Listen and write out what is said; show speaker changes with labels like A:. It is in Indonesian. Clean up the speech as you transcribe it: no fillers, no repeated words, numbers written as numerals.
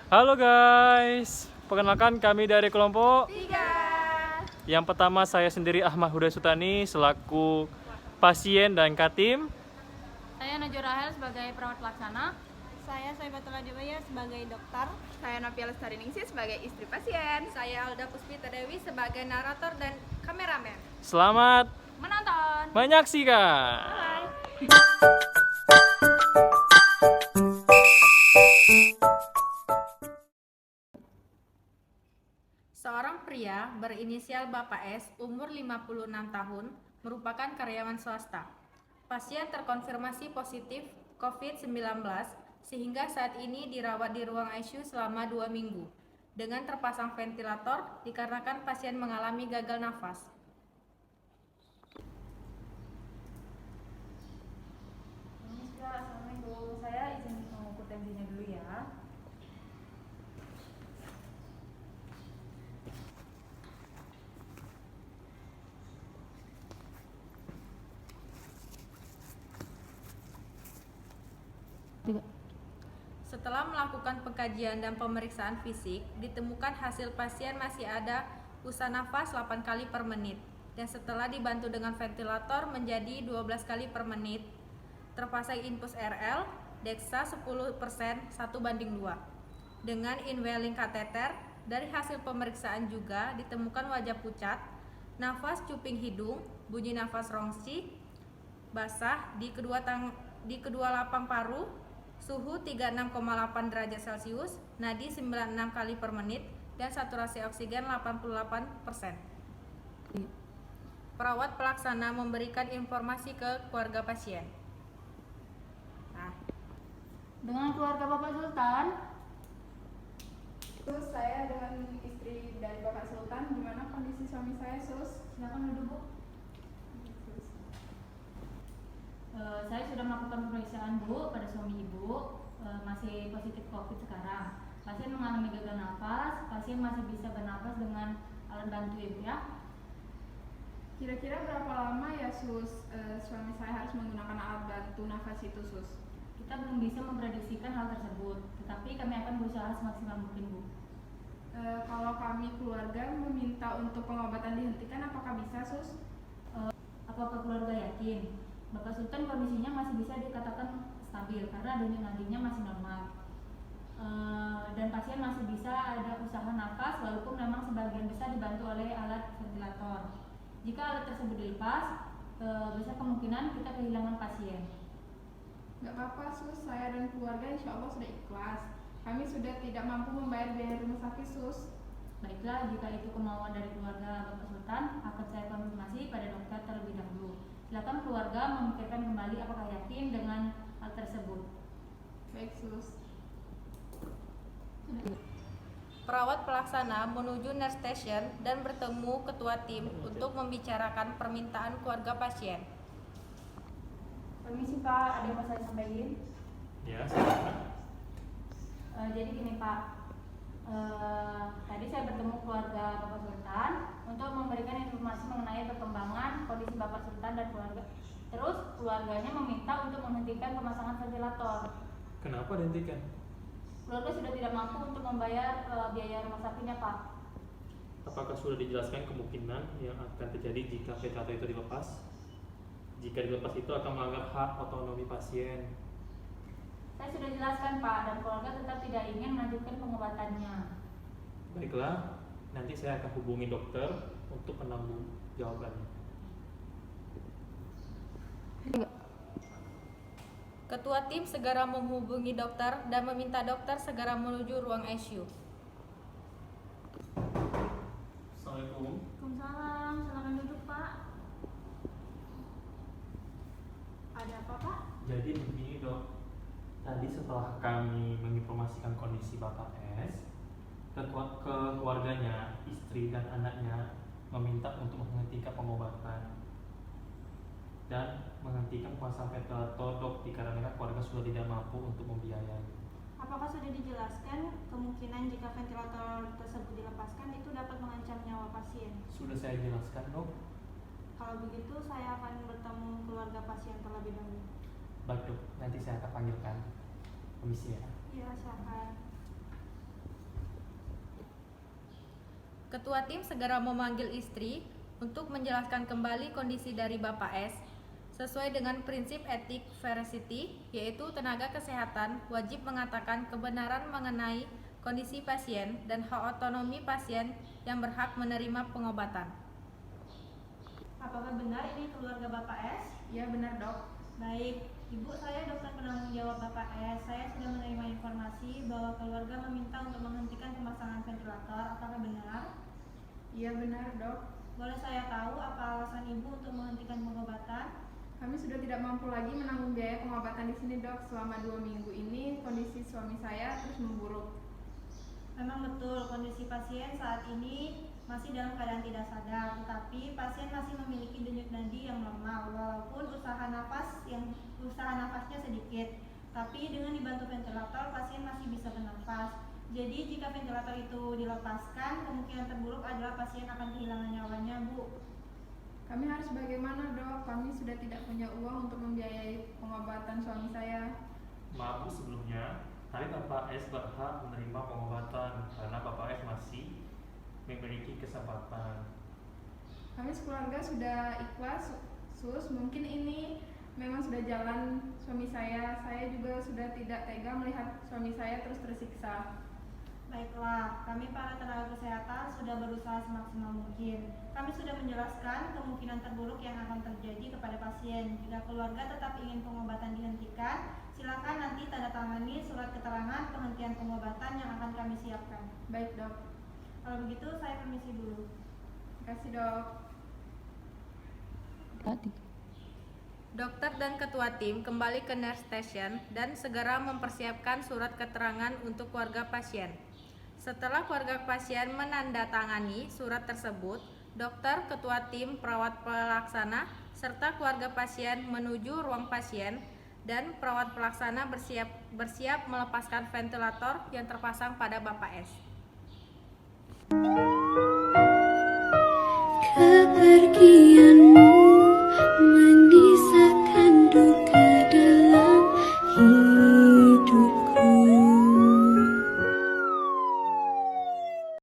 A: Halo guys, perkenalkan kami dari kelompok
B: 3.
A: Yang pertama saya sendiri Ahmad Huda Sutani selaku pasien dan katim.
B: Saya Najwa Rahel sebagai perawat pelaksana.
C: Saya Soibatul Adibaya sebagai dokter.
D: Saya Novia Lestari Ningsih sebagai istri pasien.
E: Saya Alda Puspita Dewi sebagai narator dan kameramen.
A: Selamat
B: Menonton.
A: menyaksikan.
E: Seorang pria berinisial Bapak S, umur 56 tahun, merupakan karyawan swasta. Pasien terkonfirmasi positif COVID-19 sehingga saat ini dirawat di ruang ICU selama 2 minggu dengan terpasang ventilator dikarenakan pasien mengalami gagal nafas.
B: Assalamualaikum. Saya izin mengukur tensinya dulu ya.
E: Setelah melakukan pengkajian dan pemeriksaan fisik, ditemukan hasil pasien masih ada usaha nafas 8 kali per menit dan setelah dibantu dengan ventilator menjadi 12 kali per menit. Terpasang infus RL, Dexa 10% 1:2. Dengan inhaling kateter, dari hasil pemeriksaan juga ditemukan wajah pucat, nafas cuping hidung, bunyi nafas rongsi, basah di kedua lapang paru, suhu 36,8 derajat Celcius, nadi 96 kali per menit, dan saturasi oksigen 88%. Perawat pelaksana memberikan informasi ke keluarga pasien.
B: Dengan keluarga Bapak Sultan,
D: Sus, saya dengan istri dari Bapak Sultan. Gimana kondisi suami saya, Sus?
B: silakan duduk, Bu. Saya sudah melakukan pemeriksaan, Bu, pada suami Ibu. Masih positif COVID sekarang. Pasien mengalami gagal nafas. Pasien masih bisa bernafas dengan alat bantu, Ibu ya.
D: Kira-kira berapa lama ya, Sus, suami saya harus menggunakan alat bantu nafas itu, Sus?
B: Kita belum bisa memprediksikan hal tersebut, tetapi kami akan berusaha semaksimal mungkin, Bu.
D: Kalau kami keluarga meminta untuk pengobatan dihentikan, apakah bisa, Sus?
B: Apakah keluarga yakin? Bapak Sultan kondisinya masih bisa dikatakan stabil karena denyut nadinya masih normal. Dan pasien masih bisa ada usaha nafas walaupun memang sebagian besar dibantu oleh alat ventilator. Jika alat tersebut dilepas, besar kemungkinan kita kehilangan pasien.
D: Gak apa-apa, Sus, saya dan keluarga insya Allah sudah ikhlas. Kami sudah tidak mampu membayar biaya rumah sakit, Sus.
B: Baiklah, jika itu kemauan dari keluarga Bapak Sultan, akan saya konfirmasi pada dokter terlebih dahulu. Silakan keluarga memikirkan kembali apakah yakin dengan hal tersebut.
D: Baik, Sus.
E: Perawat pelaksana menuju nurse station dan bertemu ketua tim untuk membicarakan permintaan keluarga pasien.
B: Permisi Pak, ada yang mau saya sampaikan?
A: Ya, silakan.
B: Jadi gini Pak, tadi saya bertemu keluarga Bapak Sultan untuk memberikan informasi mengenai perkembangan kondisi Bapak Sultan dan keluarga. Terus keluarganya meminta untuk menghentikan pemasangan ventilator.
A: Kenapa dihentikan?
B: Keluarga sudah tidak mampu untuk membayar biaya rumah sakitnya Pak.
A: Apakah sudah dijelaskan kemungkinan yang akan terjadi jika ventilator itu dilepas? Jika dilepas itu akan melanggar hak otonomi pasien.
B: Saya sudah jelaskan Pak, dan keluarga tetap tidak ingin melanjutkan pengobatannya.
A: Baiklah, nanti saya akan hubungi dokter untuk menanggung jawabannya.
E: Ketua tim segera menghubungi dokter dan meminta dokter segera menuju ruang ICU.
A: Assalamualaikum.
B: Waalaikumsalam, silakan duduk Pak.
C: Ada apa, Pak?
A: Jadi begini dok, tadi setelah kami menginformasikan kondisi Bapak S, keluarganya, istri dan anaknya meminta untuk menghentikan pengobatan dan menghentikan pemasangan ventilator dok, dikarenakan keluarga sudah tidak mampu untuk membiayai.
C: Apakah sudah dijelaskan kemungkinan jika ventilator tersebut dilepaskan itu dapat mengancam nyawa pasien?
A: Sudah saya jelaskan dok.
C: Kalau begitu saya akan bertemu keluarga pasien terlebih dahulu.
A: Baik dok, nanti saya akan panggilkan. Permisi ya.
C: Iya, silakan.
E: Ketua tim segera memanggil istri untuk menjelaskan kembali kondisi dari Bapak S. Sesuai dengan prinsip etik veracity, yaitu tenaga kesehatan wajib mengatakan kebenaran mengenai kondisi pasien dan hak otonomi pasien yang berhak menerima pengobatan.
C: Apakah benar ini keluarga Bapak S?
D: Ya benar dok.
C: Baik, Ibu, saya dokter penanggung jawab Bapak S. Saya sudah menerima informasi bahwa keluarga meminta untuk menghentikan pemasangan ventilator. Apakah benar?
D: Iya benar dok.
C: Boleh saya tahu apa alasan Ibu untuk menghentikan pengobatan?
D: Kami sudah tidak mampu lagi menanggung biaya pengobatan di sini dok. Selama 2 minggu ini kondisi suami saya terus memburuk.
C: Memang betul kondisi pasien saat ini masih dalam keadaan tidak sadar, tetapi pasien masih memiliki denyut nadi yang lemah walaupun usaha nafasnya sedikit. Tapi dengan dibantu ventilator pasien masih bisa bernafas. Jadi jika ventilator itu dilepaskan, kemungkinan terburuk adalah pasien akan kehilangan nyawanya, Bu.
D: Kami harus bagaimana dok? Kami sudah tidak punya uang untuk membiayai pengobatan suami saya.
A: Maaf Bu, sebelumnya tapi Bapak S berhak menerima pengobatan karena Bapak S masih memiliki kesempatan.
D: Kami sekeluarga sudah ikhlas, sus. Mungkin ini memang sudah jalan suami saya. Saya juga sudah tidak tega melihat suami saya terus tersiksa.
C: Baiklah, kami para tenaga kesehatan sudah berusaha semaksimal mungkin. Kami sudah menjelaskan kemungkinan terburuk yang akan terjadi kepada pasien. Jika keluarga tetap ingin pengobatan dihentikan, silakan nanti tanda tangani surat keterangan penghentian pengobatan yang akan kami siapkan.
D: Baik dok.
C: Kalau begitu saya permisi dulu.
D: Terima kasih dok.
E: Dokter dan ketua tim kembali ke nurse station dan segera mempersiapkan surat keterangan untuk keluarga pasien. Setelah keluarga pasien menandatangani surat tersebut, dokter, ketua tim, perawat pelaksana, serta keluarga pasien menuju ruang pasien dan perawat pelaksana bersiap melepaskan ventilator yang terpasang pada Bapak S.
F: Kepergian